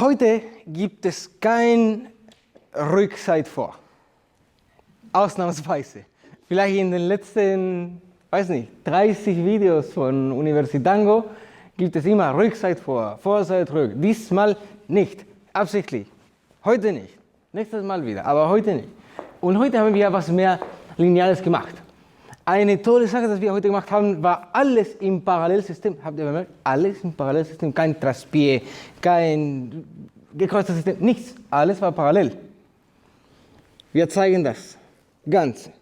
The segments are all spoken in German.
Heute gibt es kein Rückseite vor. Ausnahmsweise. Vielleicht in den letzten, 30 Videos von Universitango gibt es immer Rückseite vor, Vorseite rück. Diesmal nicht, absichtlich. Heute nicht. Nächstes Mal wieder, aber heute nicht. Und heute haben wir was mehr Lineares gemacht. Eine tolle Sache, die wir heute gemacht haben, war alles im Parallelsystem. Habt ihr bemerkt? Alles im Parallelsystem. Kein Traspié, kein gekreuztes System, nichts. Alles war parallel. Wir zeigen das Ganze.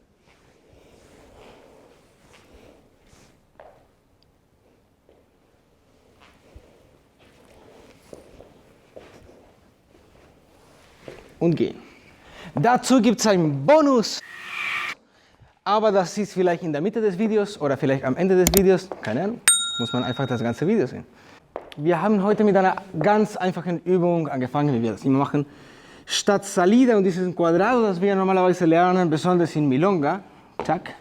Und gehen. Dazu gibt es einen Bonus. Aber das ist vielleicht in der Mitte des Videos oder vielleicht am Ende des Videos. Keine Ahnung. Muss man einfach das ganze Video sehen. Wir haben heute mit einer ganz einfachen Übung angefangen, wie wir das immer machen. Statt Salida und dieses Quadrado, das wir normalerweise lernen, besonders in Milonga, zack,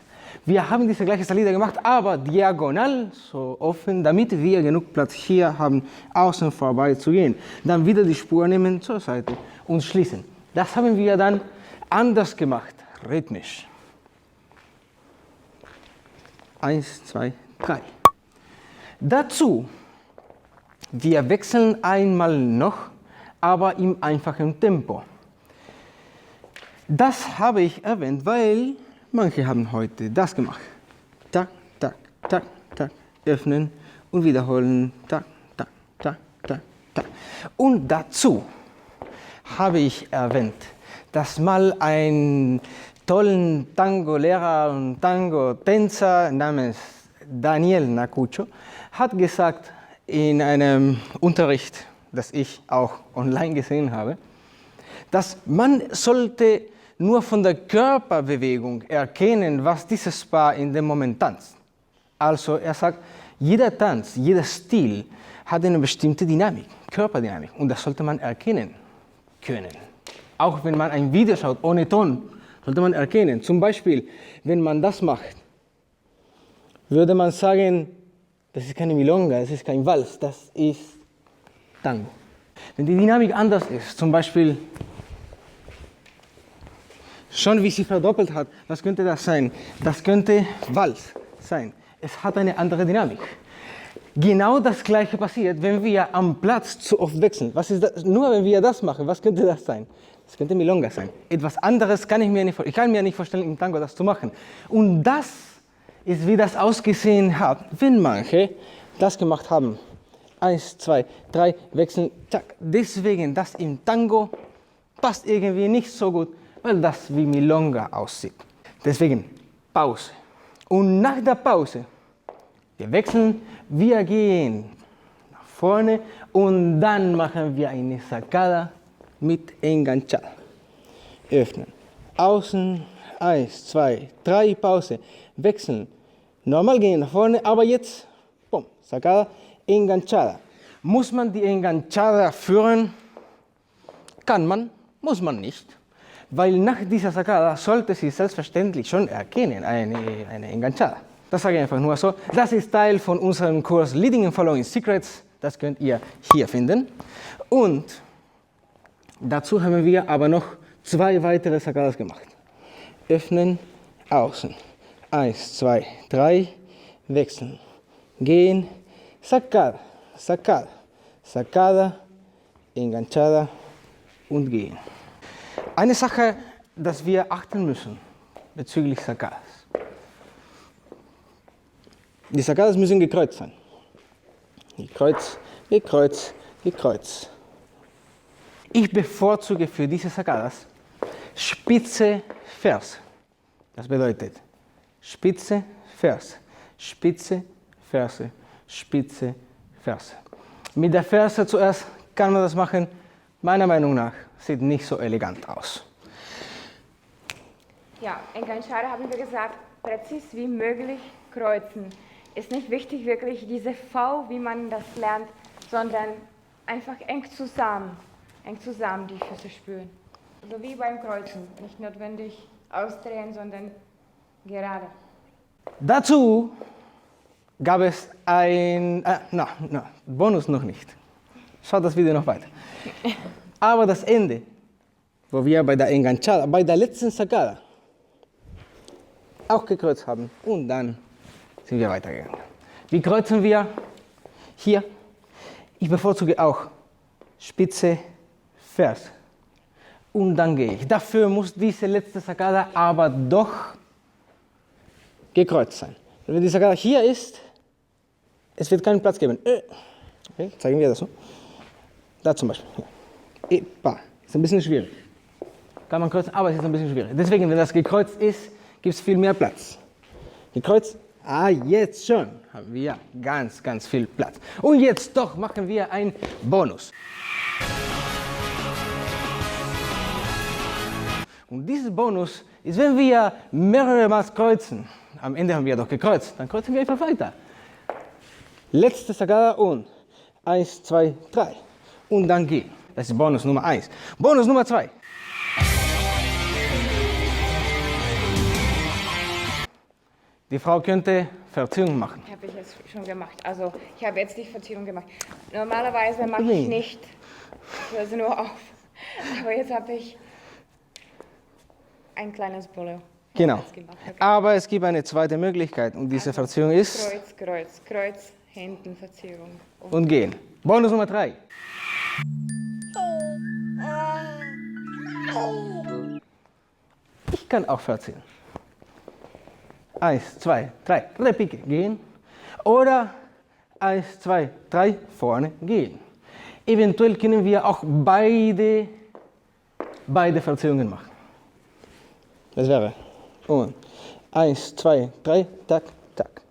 wir haben diese gleiche Salida gemacht, aber diagonal, so offen, damit wir genug Platz hier haben, außen vorbei zu gehen. Dann wieder die Spur nehmen zur Seite und schließen. Das haben wir dann anders gemacht, rhythmisch. 1, 2, 3. Dazu, wir wechseln einmal noch, aber im einfachen Tempo. Das habe ich erwähnt, weil manche haben heute das gemacht. Tak, tak, tak, tak, öffnen und wiederholen. Tak, tak, tak, tak, tak. Und dazu habe ich erwähnt, dass mal ein tollen Tango-Lehrer und Tango-Tänzer namens Daniel Nacucho hat gesagt in einem Unterricht, das ich auch online gesehen habe, dass man sollte nur von der Körperbewegung erkennen, was dieses Paar in dem Moment tanzt. Also er sagt, jeder Tanz, jeder Stil hat eine bestimmte Dynamik, Körperdynamik, und das sollte man erkennen können. Auch wenn man ein Video schaut ohne Ton, sollte man erkennen. Zum Beispiel, wenn man das macht, würde man sagen, das ist keine Milonga, das ist kein Vals, das ist Tango. Wenn die Dynamik anders ist, zum Beispiel schon wie sie verdoppelt hat, was könnte das sein? Das könnte Vals sein. Es hat eine andere Dynamik. Genau das Gleiche passiert, wenn wir am Platz zu oft wechseln. Was ist das? Nur wenn wir das machen, was könnte das sein? Das könnte Milonga sein. Etwas anderes kann ich mir nicht vorstellen. Ich kann mir nicht vorstellen, im Tango das zu machen. Und das ist, wie das ausgesehen hat, wenn manche das gemacht haben. 1, 2, 3, wechseln, zack. Deswegen, das im Tango passt irgendwie nicht so gut, weil das wie Milonga aussieht. Deswegen, Pause. Und nach der Pause, wir wechseln, wir gehen nach vorne und dann machen wir eine Sacada mit Enganchada. Öffnen, außen, 1, 2, 3, Pause, wechseln, normal gehen nach vorne, aber jetzt, boom, Sacada, Enganchada. Muss man die Enganchada führen? Kann man, muss man nicht. Weil nach dieser Sacada sollte sie selbstverständlich schon erkennen, eine Enganchada. Das sage ich einfach nur so. Das ist Teil von unserem Kurs Leading and Following Secrets. Das könnt ihr hier finden. Und dazu haben wir aber noch 2 weitere Sacadas gemacht. Öffnen, außen. 1, 2, 3, wechseln. Gehen, Sacada, Sacada, Sacada, Enganchada und gehen. Eine Sache, dass wir achten müssen bezüglich Sacadas. Die Sacadas müssen gekreuzt sein. Gekreuz, gekreuz, gekreuz. Ich bevorzuge für diese Sacadas spitze Ferse. Das bedeutet spitze Ferse, spitze Ferse, spitze Ferse. Mit der Ferse zuerst kann man das machen. Meiner Meinung nach sieht nicht so elegant aus. Ja, Enganchada haben wir gesagt, präzis wie möglich kreuzen. Ist nicht wichtig wirklich diese V, wie man das lernt, sondern einfach eng zusammen die Füße spüren. So wie beim Kreuzen, nicht notwendig ausdrehen, sondern gerade. Dazu gab es ein Bonus noch nicht. schaut das Video noch weiter. Aber das Ende, wo wir bei der Enganchada, bei der letzten Sacada, auch gekreuzt haben und dann sind wir weitergegangen. Wie kreuzen wir? Hier. Ich bevorzuge auch Spitze, Vers. Und dann gehe ich. Dafür muss diese letzte Sacada aber doch gekreuzt sein. Wenn die Sacada hier ist, es wird keinen Platz geben. Okay, zeigen wir das so. Da zum Beispiel. Epa. Ist ein bisschen schwierig. Kann man kreuzen, aber es ist ein bisschen schwierig. Deswegen, wenn das gekreuzt ist, gibt es viel mehr Platz. Gekreuzt, jetzt schon haben wir ganz, ganz viel Platz. Und jetzt doch machen wir einen Bonus. Und dieser Bonus ist, wenn wir mehrere Mal kreuzen, am Ende haben wir doch gekreuzt, dann kreuzen wir einfach weiter. Letzte Sacada und 1, 2, 3. Und dann gehen. Das ist Bonus Nummer 1. Bonus Nummer 2. Die Frau könnte Verziehung machen. Habe ich jetzt schon gemacht. Also ich habe jetzt die Verzierung gemacht. Normalerweise mache ich nicht. Ich höre sie nur auf. Aber jetzt habe ich ein kleines Bolo. Genau. Aber es gibt eine zweite Möglichkeit und diese Verzierung ist Kreuz, Kreuz, Kreuz, Händenverzierung. und gehen. Bonus Nummer 3. Ich kann auch verziehen. 1, 2, 3, Repike, gehen. Oder 1, 2, 3, vorne, gehen. Eventuell können wir auch beide Verzierungen machen. Das wäre. Und 1, 2, 3, tack, tack.